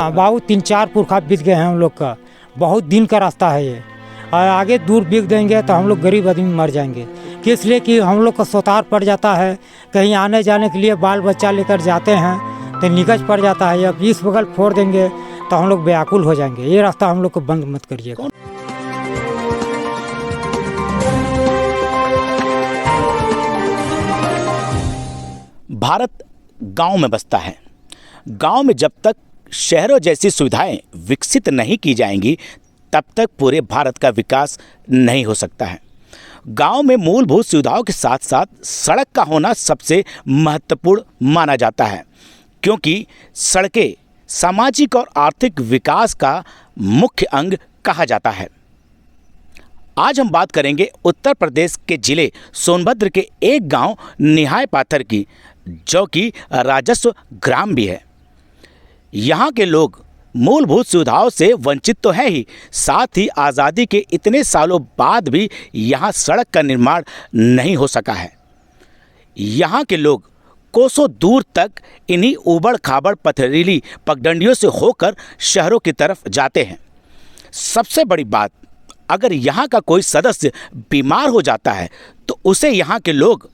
बाबू 3-4 पुरखा बीत गए हैं हम लोग का। बहुत दिन का रास्ता है ये, और आगे दूर बीत देंगे तो हम लोग गरीब आदमी मर जाएंगे। किस लिए कि हम लोग का सोतार पड़ जाता है, कहीं आने जाने के लिए बाल बच्चा लेकर जाते हैं तो निकज पड़ जाता है। अब इस बगल फोड़ देंगे तो हम लोग व्याकुल हो जाएंगे। ये रास्ता हम लोग को बंद मत करिएगा। भारत गांव में बसता है। गांव में जब तक शहरों जैसी सुविधाएं विकसित नहीं की जाएंगी तब तक पूरे भारत का विकास नहीं हो सकता है। गांव में मूलभूत सुविधाओं के साथ साथ सड़क का होना सबसे महत्वपूर्ण माना जाता है, क्योंकि सड़कें सामाजिक और आर्थिक विकास का मुख्य अंग कहा जाता है। आज हम बात करेंगे उत्तर प्रदेश के जिले सोनभद्र के एक गांव निहाय पाथर की, जो कि राजस्व ग्राम भी है। यहाँ के लोग मूलभूत सुविधाओं से वंचित तो है ही, साथ ही आज़ादी के इतने सालों बाद भी यहाँ सड़क का निर्माण नहीं हो सका है। यहाँ के लोग कोसों दूर तक इन्हीं ऊबड़ खाबड़ पथरीली पगडंडियों से होकर शहरों की तरफ जाते हैं। सबसे बड़ी बात, अगर यहाँ का कोई सदस्य बीमार हो जाता है तो उसे यहाँ के लोग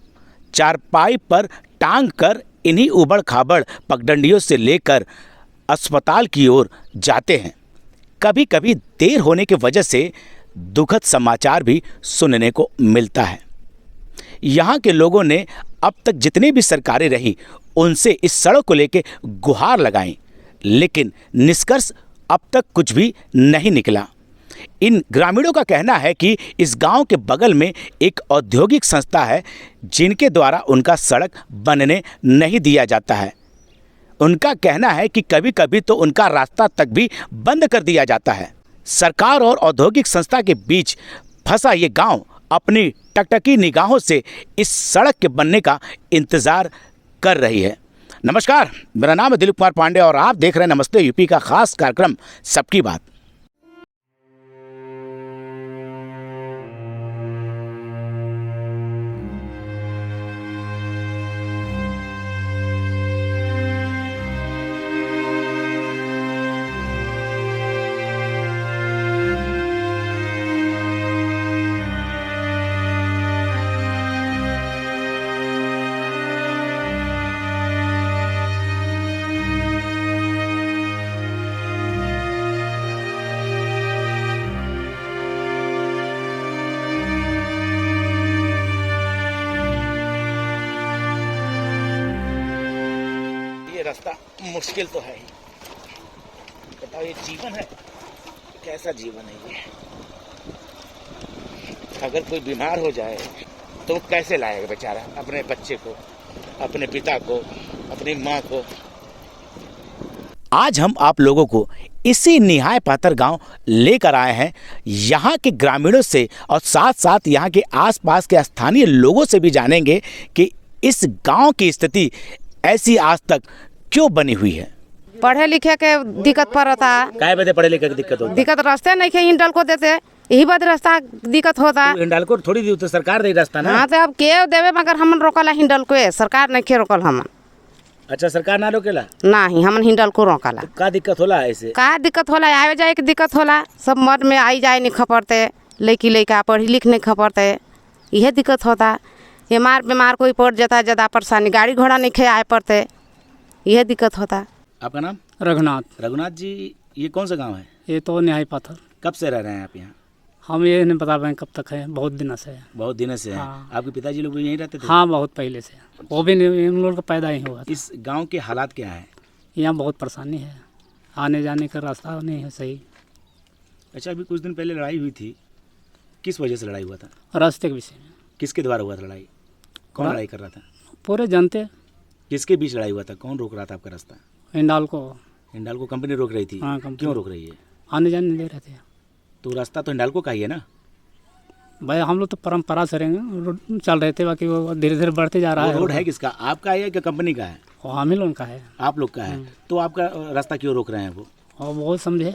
चारपाई पर टांग कर इन्हीं ऊबड़ खाबड़ पगडंडियों से लेकर अस्पताल की ओर जाते हैं। कभी कभी देर होने की वजह से दुखद समाचार भी सुनने को मिलता है। यहाँ के लोगों ने अब तक जितनी भी सरकारें रही उनसे इस सड़क को लेकर गुहार लगाई, लेकिन निष्कर्ष अब तक कुछ भी नहीं निकला। इन ग्रामीणों का कहना है कि इस गांव के बगल में एक औद्योगिक संस्था है जिनके द्वारा उनका सड़क बनने नहीं दिया जाता है। उनका कहना है कि कभी कभी तो उनका रास्ता तक भी बंद कर दिया जाता है। सरकार और औद्योगिक संस्था के बीच फंसा ये गांव अपनी टकटकी निगाहों से इस सड़क के बनने का इंतज़ार कर रही है। नमस्कार, मेरा नाम है दिलीप कुमार पांडे और आप देख रहे हैं नमस्ते यूपी का खास कार्यक्रम सबकी बात। रास्ता मुश्किल तो है ही। बताओ, ये जीवन है, कैसा जीवन है ये? अगर कोई बीमार हो जाए तो कैसे लाएगा बेचारा अपने बच्चे को, अपने पिता को, अपनी माँ को? आज हम आप लोगों को इसी निहाय पाथर गांव लेकर आए हैं। यहाँ के ग्रामीणों से और साथ साथ यहाँ के आसपास के स्थानीय लोगों से भी जानेंगे कि इस गांव की स्थिति ऐसी आज तक क्यों बनी हुई है। पढ़े लिखे के दिक्कत पड़ता है। काय बदे पढ़े लिखे की दिक्कत होती है? दिक्कत रास्ते नहीं के हिंडल को देते, यही बात रास्ता दिक्कत होता है। तो हिंडल को थोड़ी दी तो सरकार दे रास्ता ना। हाँ, तो अब के देवे, मगर हमन रोकला हिंडल को, सरकार नहीं के रोकल हमन। अच्छा, सरकार ना रोकेला? नहीं, हमन हिंडल को रोकला। तो का दिक्कत होला ऐसे? का दिक्कत होला? आवे जाए के दिक्कत होला, सब मठ में आई जाए नहीं खपरते, लड़की लड़का पढ़ी लिख नहीं खपरते, यह दिक्कत होता। बीमार कोई पड़ जाता है, ज़्यादा परेशानी, गाड़ी घोड़ा नहीं खे आए पड़ते, यह दिक्कत होता। आपका नाम? रघुनाथ। रघुनाथ जी, ये कौन सा गांव है? ये तो निहाय पाथर। कब से रह रहे हैं आप यहाँ? हम ये नहीं बता पाए कब तक है, बहुत दिनों से है। बहुत दिनों से है। हाँ। आपके पिताजी लोग भी यहीं रहते थे? हाँ, बहुत पहले से। वो भी नहीं, इन लोगों का पैदा ही हुआ था। इस गांव के हालात क्या है? यहाँ बहुत परेशानी है, आने जाने का रास्ता नहीं है सही। अच्छा, अभी कुछ दिन पहले लड़ाई हुई थी, किस वजह से लड़ाई हुआ था? रास्ते के विषय में। किसके द्वारा हुआ था लड़ाई? कौन लड़ाई कर रहा था? पूरे जनते। किसके बीच लड़ाई हुआ था? कौन रोक रहा था आपका रास्ता? हिंडाल्को। हिंडाल्को कंपनी रोक रही थी? हाँ, कंपनी। क्यों रोक रही है? आने जाने नहीं दे रहे थे। तो रास्ता तो हिंडाल्को का ही है ना? भाई हम लोग तो परंपरा से रहेंगे चल रहे थे, बाकी वो धीरे धीरे बढ़ते जा रहा है। रोड है किसका? आपका है या कंपनी का है? वो हम ही लोगों का है। आप लोग का है, तो आपका रास्ता क्यों रोक रहे हैं वो? और वो समझे।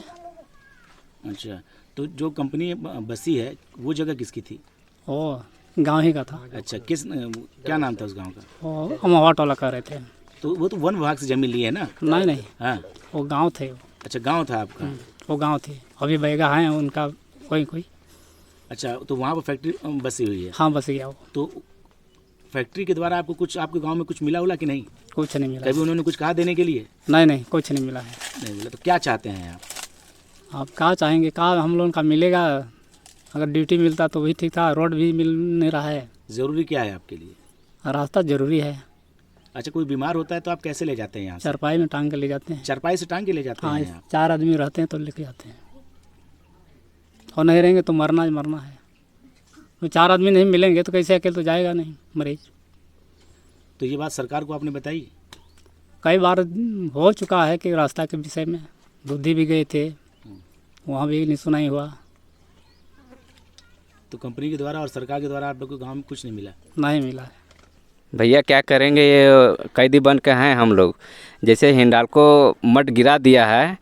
अच्छा, तो जो कंपनी बसी है वो जगह किसकी थी? वो गांव ही का था। अच्छा, क्या नाम था उस गांव का? वो हम टोला कर रहे थे। तो वो तो वन विभाग से जमीन ली है ना? नहीं, हाँ, वो गांव थे। अच्छा, गांव था आपका? वो गांव थे, अभी बैगा हैं उनका कोई। अच्छा, तो वहाँ पर फैक्ट्री बसी हुई है? हाँ, बस गया वो। तो फैक्ट्री के द्वारा आपको कुछ, आपके गांव में कुछ मिला उला कि नहीं? कुछ नहीं मिला। कभी उन्होंने कुछ कहा देने के लिए? नहीं, कुछ नहीं मिला है। नहीं मिला। तो क्या चाहते हैं आप क्या चाहेंगे, क्या हम लोगों का मिलेगा? अगर ड्यूटी मिलता तो भी ठीक था, रोड भी मिल नहीं रहा है। ज़रूरी क्या है आपके लिए? रास्ता ज़रूरी है। अच्छा, कोई बीमार होता है तो आप कैसे ले जाते हैं यहाँ से? चारपाई में टांग के ले जाते हैं। चारपाई से टांग के ले जाते हाँ, हैं आप? 4 आदमी रहते हैं तो लेके जाते हैं, और नहीं रहेंगे तो मरना है। तो 4 आदमी नहीं मिलेंगे तो कैसे अकेले तो जाएगा नहीं मरीज। तो ये बात सरकार को आपने बताई? कई बार हो चुका है कि रास्ता के विषय में बुद्धि भी गए थे, वहाँ भी नहीं सुनाई हुआ। तो कंपनी के द्वारा और सरकार के द्वारा आप लोग को गाँव में कुछ नहीं मिला? नहीं मिला है। भैया क्या करेंगे, ये कैदी बन के हैं हम लोग। जैसे हिंडाल्को मठ गिरा दिया है,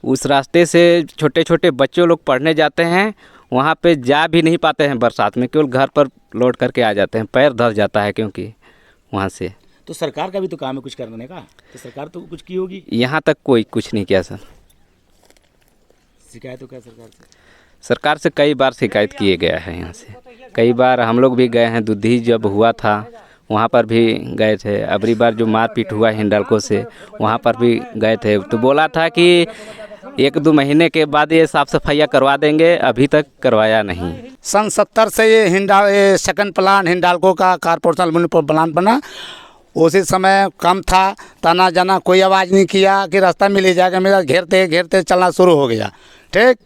उस रास्ते से छोटे छोटे बच्चों लोग पढ़ने जाते हैं, वहाँ पे जा भी नहीं पाते हैं बरसात में, केवल घर पर लौट करके आ जाते हैं। पैर धंस जाता है क्योंकि वहाँ से। तो सरकार का भी तो काम है कुछ करने का, तो सरकार तो कुछ की होगी। यहाँ तक कोई कुछ नहीं किया सर। शिकायत हो क्या सरकार से? सरकार से कई बार शिकायत किए गया है। यहाँ से कई बार हम लोग भी गए हैं। दुधी जब हुआ था वहाँ पर भी गए थे। अबरी बार जो मारपीट हुआ हिंडाल्को से, वहाँ पर भी गए थे। तो बोला था कि 1-2 महीने के बाद ये साफ़ सफाइयाँ करवा देंगे, अभी तक करवाया नहीं। सन 70 से ये सेकंड प्लान हिंडाल्को का कारपोरेशन म्युनिसिपल प्लान बना। उसी समय कम था, ताना जाना, कोई आवाज़ नहीं किया कि रास्ता मिल जाएगा। मेरा घेरते घेरते चलना शुरू हो गया। ठीक,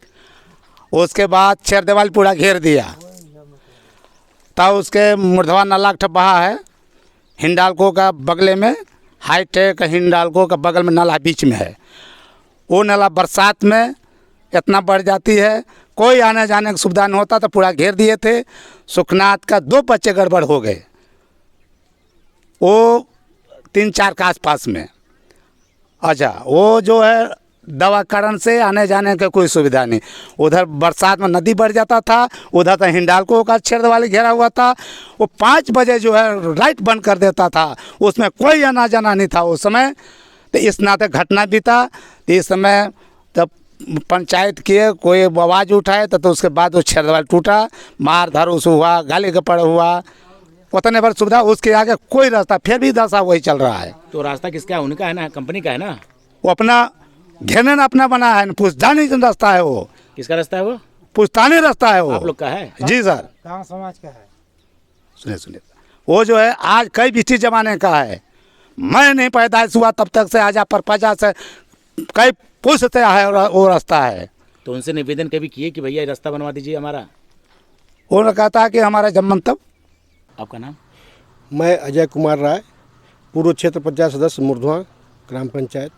उसके बाद चेरदेवाल पूरा घेर दिया। तब उसके मुर्धवा नाला बहा है हिंडाल्को का बगले में, हाईटेक हिंडाल्को का बगल में नाला बीच में है। वो नाला बरसात में इतना बढ़ जाती है, कोई आने जाने की सुविधा नहीं होता, तो पूरा घेर दिए थे। सुखनाथ का 2 बच्चे गड़बड़ हो गए, वो 3-4 के आसपास में। अच्छा, वो जो है दवा कारण से आने जाने का कोई सुविधा नहीं। उधर बरसात में नदी बढ़ जाता था, उधर तो हिंडाल्को का छेद वाली घेरा हुआ था। वो 5 बजे जो है लाइट बंद कर देता था, उसमें कोई आना जाना नहीं था उस समय। तो इस नाते घटना भी था। तो इस समय तब पंचायत किए, कोई आवाज़ उठाए तो उसके बाद वो छेद वाला टूटा, मार धर हुआ, गाली गपड़ हुआ, उतने भर सुविधा। उसके आगे कोई रास्ता, फिर भी दशा वही चल रहा है। तो रास्ता किसका है? उनका है ना, कंपनी का है ना। वो अपना घेरने ने अपना बना है, पुश्तानी रास्ता है वो। किसका रास्ता है वो? पुश्तानी रास्ता है वो। आप लोग का है? जी सर। गाँव समाज का है। सुनिए, वो जो है आज कई ब्रिटिश जमाने का है। मैं नहीं पैदाइश हुआ तब तक से आजा परपजा से कई पुष्ट से है वो रास्ता है। तो उनसे निवेदन कभी किए कि भैया रास्ता बनवा दीजिए हमारा? उन्होंने कहता है कि हमारा जब तब। आपका नाम? मैं अजय कुमार राय, पूर्व क्षेत्र पंचायत सदस्य मुर्धवा ग्राम पंचायत।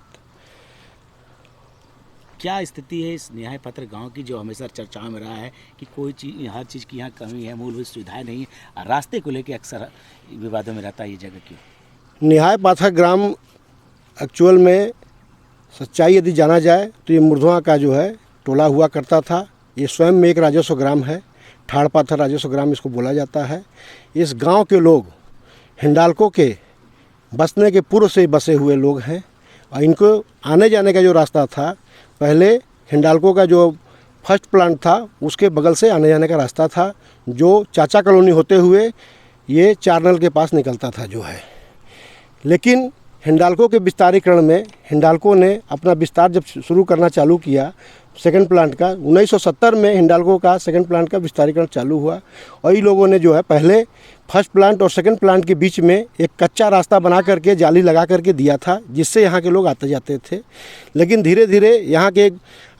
क्या स्थिति है इस न्याय पत्र गांव की, जो हमेशा चर्चाओं में रहा है कि कोई चीज़, हर चीज़ की यहाँ कमी है, मूलभूत सुविधाएं नहीं है, रास्ते को लेकर अक्सर विवादों में रहता है ये जगह क्यों? निहाय पाथर ग्राम एक्चुअल में सच्चाई यदि जाना जाए तो ये मुर्धवा का जो है टोला हुआ करता था। ये स्वयं में एक राजस्व ग्राम है, ठाड़ पाथर राजस्व ग्राम इसको बोला जाता है। इस गांव के लोग हिंडाल्को के बसने के पूर्व से बसे हुए लोग हैं, और इनको आने जाने का जो रास्ता था, पहले हिंडाल्को का जो फर्स्ट प्लांट था उसके बगल से आने जाने का रास्ता था, जो चाचा कॉलोनी होते हुए ये 4 नल के पास निकलता था जो है। लेकिन हिंडाल्को के विस्तारीकरण में हिंडाल्को ने अपना विस्तार जब शुरू करना चालू किया सेकंड प्लांट का, 1970 में हिंडाल्को का सेकंड प्लांट का विस्तारीकरण चालू हुआ। और इन लोगों ने जो है पहले फर्स्ट प्लांट और सेकंड प्लांट के बीच में एक कच्चा रास्ता बना करके जाली लगा करके दिया था, जिससे यहाँ के लोग आते जाते थे। लेकिन धीरे धीरे यहाँ के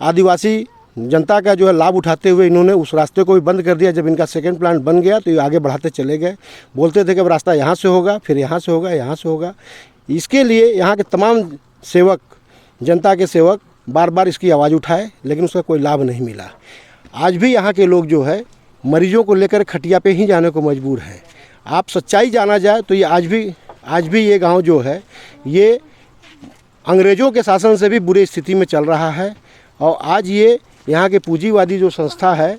आदिवासी जनता का जो है लाभ उठाते हुए इन्होंने उस रास्ते को भी बंद कर दिया। जब इनका सेकंड प्लांट बन गया तो ये आगे बढ़ाते चले गए, बोलते थे कि अब रास्ता यहाँ से होगा, फिर यहाँ से होगा, यहाँ से होगा। इसके लिए यहाँ के तमाम सेवक, जनता के सेवक बार बार इसकी आवाज़ उठाए, लेकिन उसका कोई लाभ नहीं मिला। आज भी यहाँ के लोग जो है मरीजों को लेकर खटिया पे ही जाने को मजबूर हैं। आप सच्चाई जाना जाए तो ये आज भी ये गांव जो है ये अंग्रेज़ों के शासन से भी बुरी स्थिति में चल रहा है। और आज ये यहाँ के पूंजीवादी जो संस्था है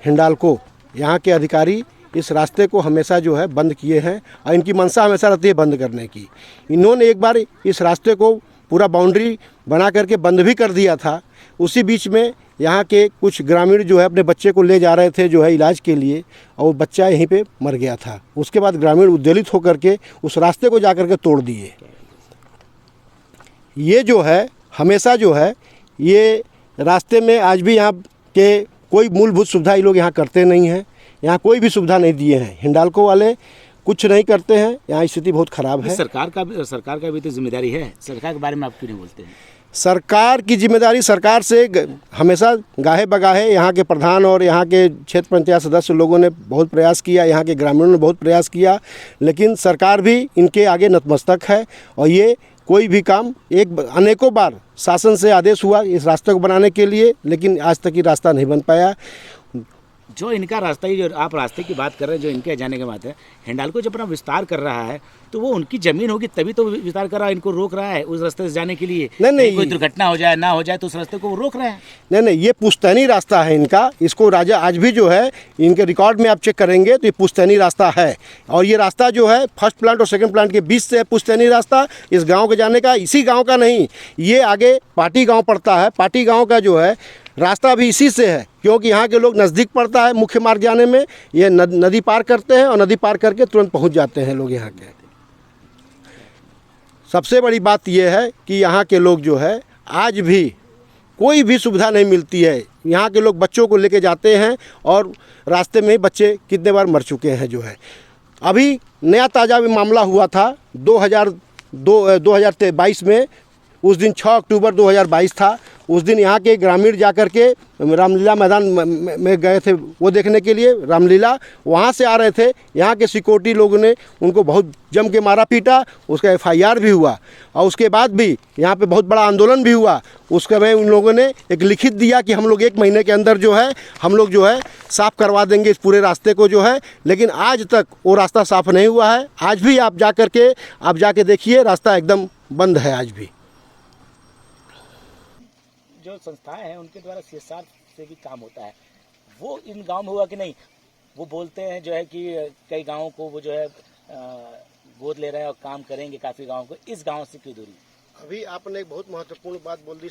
हिंडाल्को, यहाँ के अधिकारी इस रास्ते को हमेशा जो है बंद किए हैं, और इनकी मंशा हमेशा रहती है बंद करने की। इन्होंने एक बार इस रास्ते को पूरा बाउंड्री बना करके बंद भी कर दिया था। उसी बीच में यहाँ के कुछ ग्रामीण जो है अपने बच्चे को ले जा रहे थे जो है इलाज के लिए, और बच्चा यहीं पे मर गया था। उसके बाद ग्रामीण उद्वेलित होकर के उस रास्ते को जा कर के तोड़ दिए। ये जो है हमेशा जो है ये रास्ते में आज भी यहाँ के कोई मूलभूत सुविधा ये लोग यहाँ करते नहीं हैं। यहाँ कोई भी सुविधा नहीं दिए हैं। हिंडाल्को वाले कुछ नहीं करते हैं। यहाँ स्थिति बहुत ख़राब है। सरकार का भी तो जिम्मेदारी है। सरकार के बारे में आप क्यों नहीं बोलते हैं? सरकार की जिम्मेदारी, सरकार से हमेशा गाहे बगाहे यहाँ के प्रधान और यहाँ के क्षेत्र पंचायत सदस्य लोगों ने बहुत प्रयास किया, यहाँ के ग्रामीणों ने बहुत प्रयास किया, लेकिन सरकार भी इनके आगे नतमस्तक है। और ये कोई भी काम अनेकों बार शासन से आदेश हुआ इस रास्ते को बनाने के लिए, लेकिन आज तक ये रास्ता नहीं बन पाया। जो इनका रास्ता ही, जो आप रास्ते की बात कर रहे हैं, जो इनके जाने की बात है, हिंडाल्को जब अपना विस्तार कर रहा है तो वो उनकी जमीन होगी तभी तो विस्तार कर रहा है, इनको रोक रहा है उस रास्ते से जाने के लिए। नहीं, कोई दुर्घटना हो जाए ना हो जाए तो उस रास्ते को वो रोक रहे हैं। नहीं, ये पुश्तैनी रास्ता है इनका। इसको राजा आज भी जो है इनके रिकॉर्ड में आप चेक करेंगे तो ये पुश्तैनी रास्ता है। और ये रास्ता जो है फर्स्ट प्लांट और सेकंड प्लांट के बीच से है पुश्तैनी रास्ता। इस गाँव के जाने का, इसी गाँव का नहीं, ये आगे पाटी गाँव पड़ता है। पाटी गाँव का जो है रास्ता भी इसी से है, क्योंकि यहाँ के लोग नज़दीक पड़ता है मुख्य मार्ग जाने में। ये नदी पार करते हैं और नदी पार करके तुरंत पहुँच जाते हैं लोग यहाँ के। सबसे बड़ी बात यह है कि यहाँ के लोग जो है आज भी कोई भी सुविधा नहीं मिलती है। यहाँ के लोग बच्चों को लेके जाते हैं और रास्ते में ही बच्चे कितने बार मर चुके हैं। जो है अभी नया ताज़ा भी मामला हुआ था 2022 में। उस दिन 6 अक्टूबर 2022 था। उस दिन यहाँ के ग्रामीण जाकर के रामलीला मैदान में गए थे वो देखने के लिए, रामलीला। वहाँ से आ रहे थे, यहाँ के सिक्योरिटी लोगों ने उनको बहुत जम के मारा पीटा। उसका FIR भी हुआ और उसके बाद भी यहाँ पे बहुत बड़ा आंदोलन भी हुआ। उसके में उन लोगों ने एक लिखित दिया कि हम लोग 1 महीने के अंदर जो है हम लोग जो है साफ़ करवा देंगे इस पूरे रास्ते को जो है। लेकिन आज तक वो रास्ता साफ़ नहीं हुआ है। आज भी आप जाके देखिए, रास्ता एकदम बंद है आज भी। जो संस्थाएं हैं उनके द्वारा CSR से भी काम होता है, वो इन गांव में हुआ कि नहीं? वो बोलते हैं जो है कि कई गांवों को वो जो है गोद ले रहे हैं और काम करेंगे काफ़ी गांवों को। इस गांव से क्यों दूरी? अभी आपने एक बहुत महत्वपूर्ण बात बोल दी,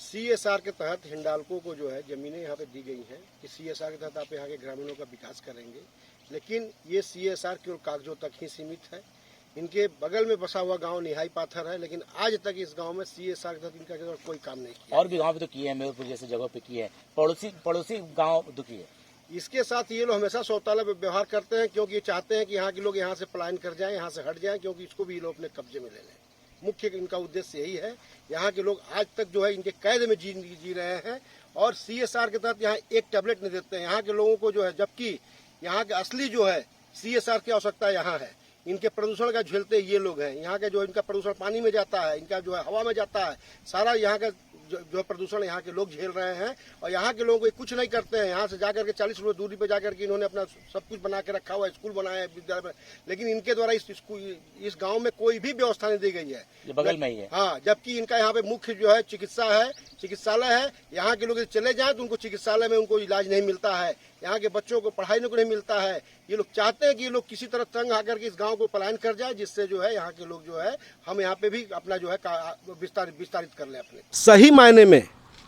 CSR के तहत हिंडाल्को को जो है ज़मीनें यहाँ पे दी गई हैं कि CSR के तहत आप यहाँ के ग्रामीणों का विकास करेंगे। लेकिन ये CSR केवल कागजों तक ही सीमित है। इनके बगल में बसा हुआ गांव निहाई पाथर है, लेकिन आज तक इस गांव में CSR के तहत इनका कोई काम नहीं किया। और भी गांव पे तो किए हैं, मेरपुर जैसे जगह पे किए हैं। पड़ोसी गांव दुखी है। इसके साथ ये लोग हमेशा सौताला व्यवहार करते हैं, क्योंकि ये चाहते हैं कि यहाँ के लोग यहाँ से पलायन कर जाएं, यहाँ से हट जाएं, क्योंकि इसको भी ये लोग अपने कब्जे में ले लें। मुख्य इनका उद्देश्य यही है। यहाँ के लोग आज तक जो है इनके कैद में जी रहे हैं और CSR के तहत यहाँ एक टैबलेट नहीं देते हैं यहाँ के लोगों को जो है, जबकि यहाँ के असली जो है CSR की आवश्यकता यहाँ है। इनके प्रदूषण का झेलते ये लोग हैं। यहाँ के जो इनका प्रदूषण पानी में जाता है, इनका जो है हवा में जाता है, सारा यहाँ का जो प्रदूषण यहाँ के लोग झेल रहे हैं। और यहाँ के लोग कुछ नहीं करते हैं। यहाँ से जाकर के 40 किलोमीटर दूरी पे जाकर के इन्होंने अपना सब कुछ बना के रखा हुआ है, स्कूल बनाया है, विद्यालय, लेकिन इनके द्वारा इस गांव में कोई भी व्यवस्था नहीं दी गई है। बगल में ही है। हाँ, जबकि इनका यहाँ पे मुख्य जो है चिकित्सालय है। यहाँ के लोग चले जाएं तो उनको चिकित्सालय में उनको इलाज नहीं मिलता है। यहाँ के बच्चों को पढ़ाई को नहीं मिलता है। ये लोग चाहते हैं कि ये लोग किसी तरह तंग आकर के इस गांव को पलायन कर जाए, जिससे जो है यहाँ के लोग जो है हम यहाँ पे भी अपना जो है विस्तारित कर लें अपने। सही मायने में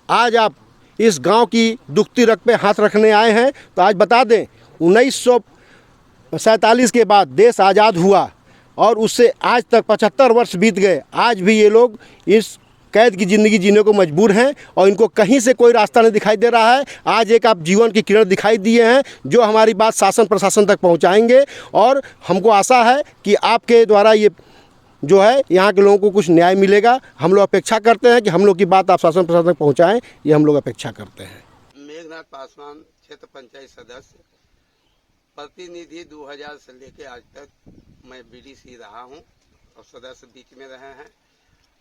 आज आप इस गांव की दुखती रग पे हाथ रखने आए हैं तो आज बता दें 1947 के बाद देश आज़ाद हुआ और उससे आज तक 75 वर्ष बीत गए। आज भी ये लोग इस कैद की ज़िंदगी जीने को मजबूर हैं और इनको कहीं से कोई रास्ता नहीं दिखाई दे रहा है। आज एक आप जीवन की किरण दिखाई दिए हैं जो हमारी बात शासन प्रशासन तक पहुंचाएंगे और हमको आशा है कि आपके द्वारा ये जो है यहाँ के लोगों को कुछ न्याय मिलेगा। हम लोग अपेक्षा करते हैं कि हम लोग की बात आप शासन प्रशासन तक पहुँचाएँ, ये हम लोग अपेक्षा करते हैं। मेघनाथ पासवान, क्षेत्र पंचायत सदस्य, प्रतिनिधि 2000 से लेके आज तक मैं BDC रहा हूँ और सदस्य बीच में रहे हैं।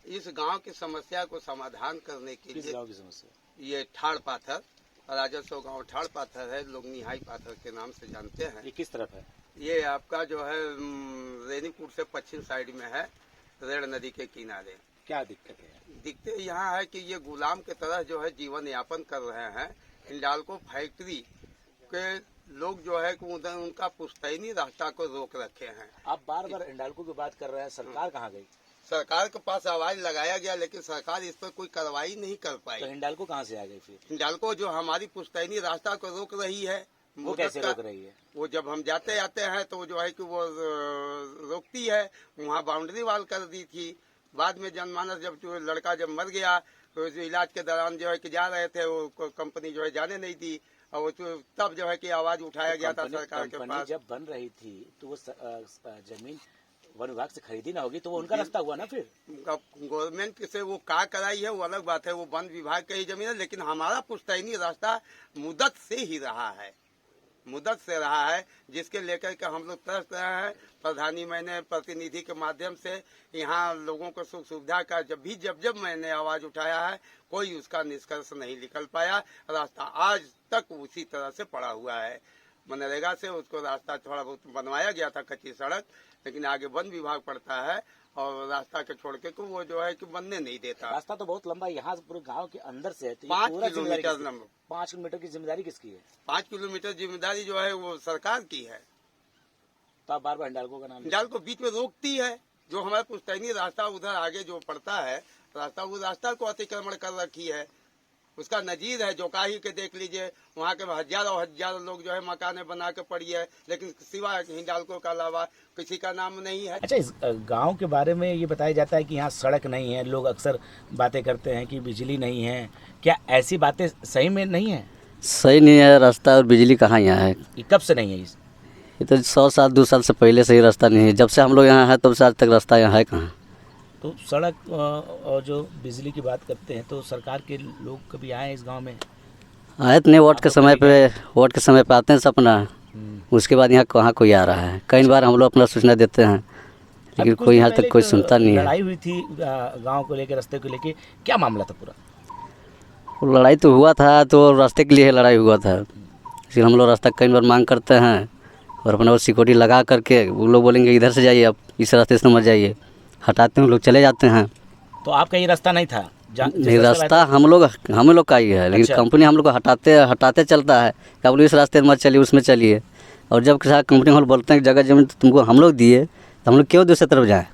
इस गांव की समस्या को समाधान करने के लिए गांव की समस्या ये ठाड़ पाथर, राजस्व गांव ठाड़ पाथर है, लोग निहाई पाथर के नाम से जानते हैं। ये किस तरफ है? ये आपका जो है रेनीपुर से पश्चिम साइड में है, रेड़ नदी के किनारे। क्या दिक्कत है? दिक्कत यहाँ है कि ये गुलाम के तरह जो है जीवन यापन कर रहे हैं। हिंडाल्को फैक्ट्री के लोग जो है उनका पुश्तैनी रास्ता को रोक रखे हैं। आप बार बार हिंडाल्को की बात कर रहे हैं, सरकार कहाँ गई? सरकार के पास आवाज लगाया गया, लेकिन सरकार इस पर कोई कार्रवाई नहीं कर पाई। तो हिंडाल्को कहाँ से आ गई फिर? हिंडाल्को जो हमारी पुश्तैनी रास्ता को रोक रही है, वो कैसे रोक रही है? वो जब हम जाते आते हैं तो जो है कि वो रोकती है। वहाँ बाउंड्री वाल कर दी थी। बाद में जनमानस जब जो लड़का जब मर गया तो जो इलाज के दौरान जो है कि जा रहे थे, वो कंपनी जो है जाने नहीं दी, और वो तब जो है कि आवाज उठाया गया था सरकार के पास। जब बन रही थी तो वो जमीन वन विभाग से खरीदी ना होगी, तो वो उनका रास्ता हुआ ना। फिर गवर्नमेंट से वो का कराई है वो अलग बात है, वो वन विभाग की ही जमीन है, लेकिन हमारा पुश्तैनी रास्ता मुद्दत से ही रहा है, मुद्दत से रहा है, जिसके लेकर के हम लोग तरस रहे हैं। प्रधानी मैंने प्रतिनिधि के माध्यम से यहाँ लोगों को सुख सुविधा का जब मैंने आवाज उठाया है, कोई उसका निष्कर्ष नहीं निकल पाया। रास्ता आज तक उसी तरह से पड़ा हुआ है। मनरेगा से उसको रास्ता थोड़ा बहुत बनवाया गया था, कच्ची सड़क, लेकिन आगे वन विभाग पड़ता है और रास्ता के छोड़ के वो जो है कि बनने नहीं देता। रास्ता तो बहुत लंबा है, यहाँ पूरे गांव के अंदर से है, तो 5 किलोमीटर लंबा। 5 किलोमीटर की जिम्मेदारी किसकी है? 5 किलोमीटर जिम्मेदारी जो है वो सरकार की है। तो आप बार बार हिंडाल्को का नाम हिंडाल्को बीच में रोकती है। जो हमारा पुश्तैनी रास्ता उधर आगे जो पड़ता है रास्ता, वो रास्ता को अतिक्रमण कर रखी है। उसका नजीर है जोकाही के, देख लीजिए, वहाँ के हजारों लोग जो है मकाने बना के पड़ी है, लेकिन सिवाय हिंडाल्को का अलावा किसी का नाम नहीं है। अच्छा, इस गांव के बारे में ये बताया जाता है कि यहाँ सड़क नहीं है। लोग अक्सर बातें करते हैं कि बिजली नहीं है। क्या ऐसी बातें सही में नहीं है? सही नहीं है। रास्ता और बिजली कहाँ यहाँ है? ये कब से नहीं है? ये तो 100 साल 2 साल से पहले से ही रास्ता नहीं है। जब से हम लोग यहाँ हैं तब से आज तक रास्ता यहाँ है कहाँ? तो सड़क और जो बिजली की बात करते हैं, तो सरकार के लोग कभी आए इस गांव में? आए तो नहीं, वोट के समय पे आते हैं सपना। उसके बाद यहाँ कहाँ कोई आ रहा है? कई बार हम लोग अपना सूचना देते हैं, लेकिन कोई यहाँ तक कोई सुनता नहीं है। लड़ाई हुई थी गांव को लेकर, रास्ते को लेकर, क्या मामला था पूरा? वो लड़ाई तो हुआ था, तो रास्ते के लिए लड़ाई हुआ था। इसलिए हम लोग रास्ता कई बार मांग करते हैं और अपना वो सिक्योरिटी लगा करके वो लोग बोलेंगे इधर से जाइए, आप इस रास्ते से मत जाइए, हटाते हैं, लोग चले जाते हैं। तो आपका ये रास्ता नहीं था? नहीं, रास्ता हम लोग का ही है, लेकिन अच्छा। कंपनी हम लोग को हटाते चलता है कि आप लोग इस रास्ते में मत चलिए, उसमें चलिए। और जब कंपनी हम बोलते हैं कि जगह जमीन तुमको हम लोग दिए, तो हम लोग क्यों दूसरी तरफ जाएँ?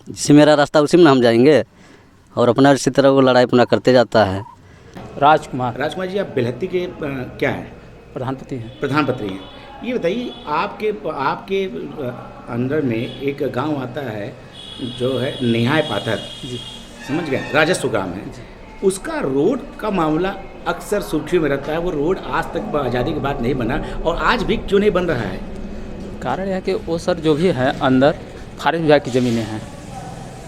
जिससे मेरा रास्ता उसी में हम जाएंगे, और अपना इसी तरह वो लड़ाई अपना करते जाता है। राजकुमार जी, आप बेलहत्ती के क्या हैं? प्रधानपति हैं। प्रधानपति हैं। ये बताइए, आपके अंदर में एक गांव आता है जो है निहाय पाथर जी, समझ गए, राजस्व ग्राम है। उसका रोड का मामला अक्सर सुर्खियों में रहता है। वो रोड आज तक आज़ादी के बाद नहीं बना, और आज भी क्यों नहीं बन रहा है? कारण यह है कि वो सर जो भी है अंदर खारिज विभाग की ज़मीनें हैं।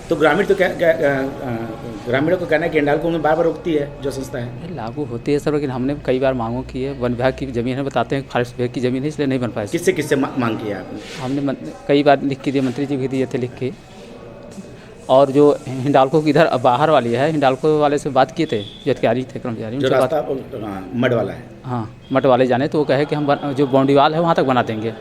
तो ग्रामीण तो ग्रामीणों को कहना है कि हिंडाल्को में बार बार रोकती है जो संस्था है। लागू होती है सर, लेकिन हमने कई बार मांगों की है। वन विभाग की ज़मीन है, बताते हैं खारिज विभाग की ज़मीन है, इसलिए नहीं बन पाए। किससे मांग की है आपने? हमने कई बार लिख के दिए, मंत्री जी भी दिए थे लिख के। और जो हिंडाल्को की इधर बाहर वाली है, हिंडाल्को वाले से बात किए थे, जो अधिकारी थे कर्मचारी, जो रास्ता मड वाला है। हाँ, मट वाले जाने, तो वो कहे कि हम जो बाउंड्री वाल है वहाँ तक बना देंगे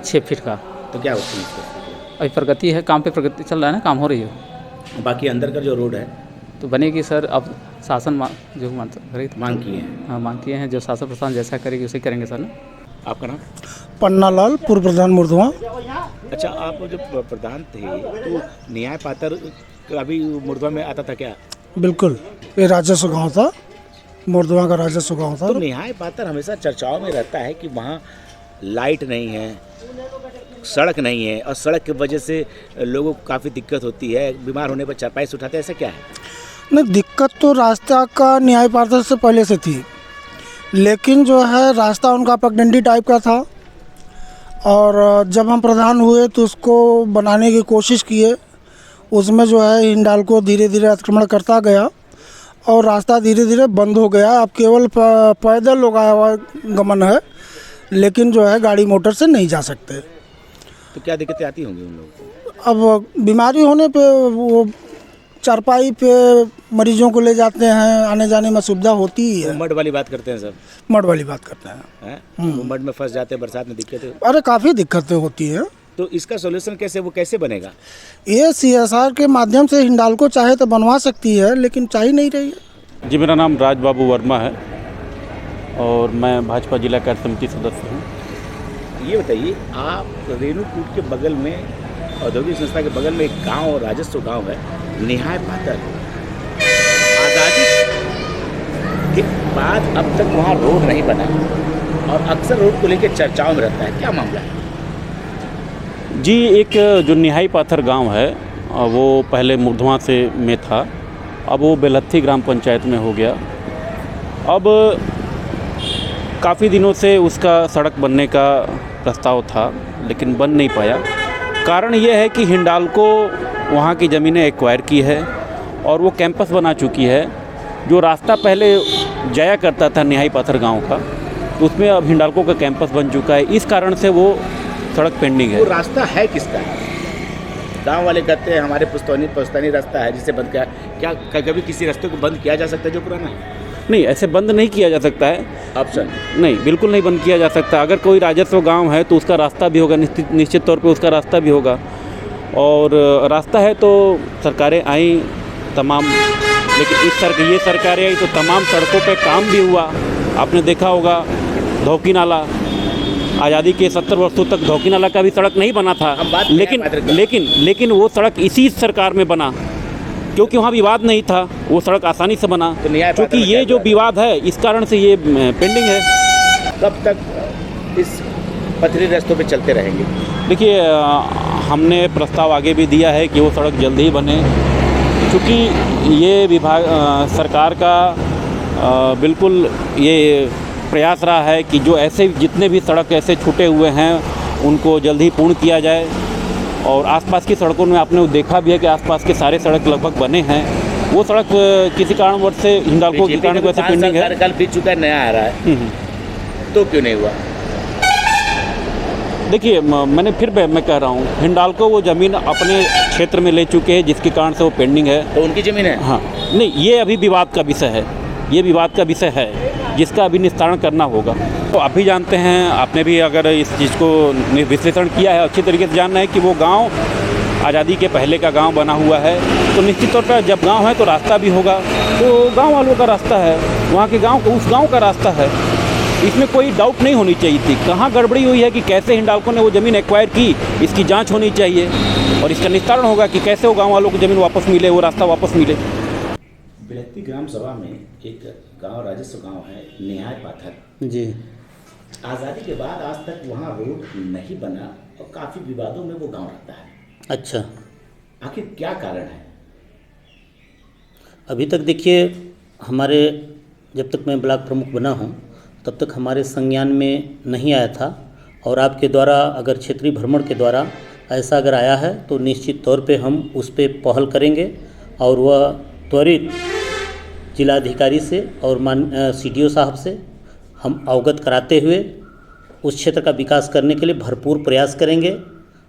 6 फीट का। तो क्या होती है? अभी प्रगति है, काम पे प्रगति चल रहा है ना, काम हो रही है। बाकी अंदर का जो रोड है तो बनेगी सर। अब शासन जो मांग की है। हाँ, मांग किए हैं, जो शासन प्रशासन जैसा करेगी उसे करेंगे सर ना। आपका नाम? पन्नालाल, पूर्व प्रधान मुर्दुआ। अच्छा, आप जब प्रधान थे तो न्याय पात्र अभी मुर्दुआ में आता था क्या? बिल्कुल, ये राजस्व गांव था, मुर्दुआ का राजस्व गांव था। तो न्याय पात्र हमेशा चर्चाओं में रहता है कि वहाँ लाइट नहीं है, सड़क नहीं है, और सड़क की वजह से लोगों को काफ़ी दिक्कत होती है, बीमार होने पर चारपाई से उठाते हैं, ऐसा क्या है? नहीं, दिक्कत तो रास्ता का न्याय पात्र से पहले से थी, लेकिन जो है रास्ता उनका पगडंडी टाइप का था, और जब हम प्रधान हुए तो उसको बनाने की कोशिश किए। उसमें जो है हिंडाल्को धीरे धीरे अतिक्रमण करता गया और रास्ता धीरे धीरे बंद हो गया। अब केवल पैदल लोग आवागमन है, लेकिन जो है गाड़ी मोटर से नहीं जा सकते। तो क्या दिक्कतें आती होंगी उन लोगों को? अब बीमारी होने पे वो चारपाई पे मरीजों को ले जाते हैं, आने जाने में सुविधा होती ही है। मड वाली बात करते हैं सब? मड वाली बात करते हैं। वो मड में फंस जाते हैं, बरसात में दिक्कतें? अरे काफ़ी दिक्कतें होती हैं। तो इसका सॉल्यूशन कैसे बनेगा? ये CSR के माध्यम से हिंडाल्को चाहे तो बनवा सकती है, लेकिन चाह ही नहीं रही है। जी, मेरा नाम राज बाबू वर्मा है और मैं भाजपा जिला कार्य समिति सदस्य हूँ। ये बताइए, आप रेणुकूट के बगल में औद्योगिक संस्था के बगल में एक गांव, राजस्व गांव है, निहाय पातर। आज़ादी के बाद अब तक वहाँ रोड नहीं बना और अक्सर रोड को लेकर चर्चाओं में रहता है, क्या मामला है? जी, एक जो निहाई पाथर गांव है वो पहले मुर्धवा से में था, अब वो बेलहत्थी ग्राम पंचायत में हो गया। अब काफ़ी दिनों से उसका सड़क बनने का प्रस्ताव था लेकिन बन नहीं पाया। कारण ये है कि हिंडाल्को वहाँ की ज़मीनें एक्वायर की है और वो कैंपस बना चुकी है। जो रास्ता पहले जाया करता था निहाई पाथर गांव का, उसमें अब हिंडाल्को का कैंपस बन चुका है। इस कारण से वो सड़क पेंडिंग है। वो रास्ता है किसका? गांव वाले कहते हैं हमारे पुश्तैनी रास्ता है जिसे बंद किया। क्या कभी किसी रास्ते को बंद किया जा सकता है जो पुराना है? नहीं, ऐसे बंद नहीं किया जा सकता है। ऑप्शन नहीं, बिल्कुल नहीं बंद किया जा सकता। अगर कोई राजस्व गांव है तो उसका रास्ता भी होगा, निश्चित तौर पे उसका रास्ता भी होगा। और रास्ता है तो सरकारें आई तमाम, लेकिन ये सरकारें आई तो तमाम सड़कों पे काम भी हुआ। आपने देखा होगा धौकी नाला, आज़ादी के 70 वर्षों तक धौकी नाला का भी सड़क नहीं बना था, लेकिन वो सड़क इसी सरकार में बना क्योंकि वहाँ विवाद नहीं था, वो सड़क आसानी से बना। तो क्योंकि ये जो विवाद है इस कारण से ये पेंडिंग है। कब तक इस पथरीले रास्तों पे चलते रहेंगे? देखिए, हमने प्रस्ताव आगे भी दिया है कि वो सड़क जल्दी ही बने, क्योंकि ये विभाग सरकार का बिल्कुल ये प्रयास रहा है कि जो ऐसे जितने भी सड़क ऐसे छूटे हुए हैं उनको जल्दी पूर्ण किया जाए। और आसपास की सड़कों में आपने देखा भी है कि आसपास के सारे सड़क लगभग बने हैं। वो सड़क किसी कारणवश से हिंडाल्को के कारण वैसे पेंडिंग है। कार्यकाल बीत चुका है, नया आ रहा है, तो क्यों नहीं हुआ? देखिए, मैं कह रहा हूँ, हिंडाल्को वो ज़मीन अपने क्षेत्र में ले चुके हैं जिसके कारण से वो पेंडिंग है। तो उनकी ज़मीन है? हाँ, नहीं, ये अभी विवाद का विषय है, ये विवाद का विषय है जिसका अभी निस्तारण करना होगा। तो आप भी जानते हैं, आपने भी अगर इस चीज़ को विश्लेषण किया है, अच्छी तरीके से जानना है कि वो गांव आज़ादी के पहले का गांव बना हुआ है। तो निश्चित तौर पर जब गांव है तो रास्ता भी होगा, तो गांव वालों का रास्ता है, वहाँ के गांव उस गांव का रास्ता है। इसमें कोई डाउट नहीं होनी चाहिए थी। कहाँ गड़बड़ी हुई है कि कैसे हिंडाल्को ने वो ज़मीन एक्वायर की, इसकी जाँच होनी चाहिए और इसका निस्तारण होगा कि कैसे वो गाँव वालों को ज़मीन वापस मिले, वो रास्ता वापस मिले। बेलहत्थी ग्राम सभा में एक गांव, राजस्व गांव है निहाय पाथर जी। आज़ादी के बाद आज तक वहाँ रोड नहीं बना और काफ़ी विवादों में वो गांव रहता है। अच्छा, आखिर क्या कारण है? अभी तक देखिए, हमारे जब तक मैं ब्लॉक प्रमुख बना हूँ तब तक हमारे संज्ञान में नहीं आया था। और आपके द्वारा अगर क्षेत्रीय भ्रमण के द्वारा ऐसा अगर आया है तो निश्चित तौर पे हम उस पर पहल करेंगे और वह त्वरित जिलाधिकारी से और CDO साहब से हम अवगत कराते हुए उस क्षेत्र का विकास करने के लिए भरपूर प्रयास करेंगे।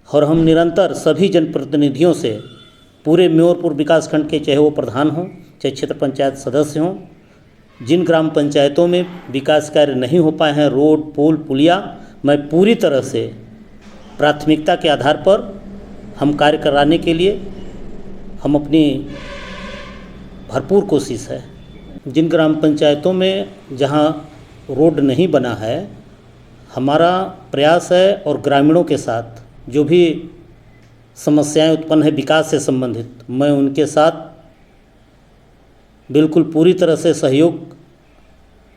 और हम निरंतर सभी जनप्रतिनिधियों से पूरे म्योरपुर विकासखंड के, चाहे वो प्रधान हों चाहे क्षेत्र पंचायत सदस्य हों, जिन ग्राम पंचायतों में विकास कार्य नहीं हो पाए हैं, रोड, पुल, पुलिया, मैं पूरी तरह से प्राथमिकता के आधार पर हम कार्य कराने के लिए हम अपनी भरपूर कोशिश है। जिन ग्राम पंचायतों में जहां रोड नहीं बना है, हमारा प्रयास है और ग्रामीणों के साथ जो भी समस्याएं उत्पन्न है विकास से संबंधित, मैं उनके साथ बिल्कुल पूरी तरह से सहयोग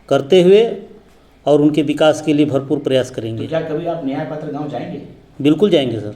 करते हुए और उनके विकास के लिए भरपूर प्रयास करेंगे। तो क्या कभी आप निहाय पाथर गांव जाएंगे? बिल्कुल जाएंगे सर।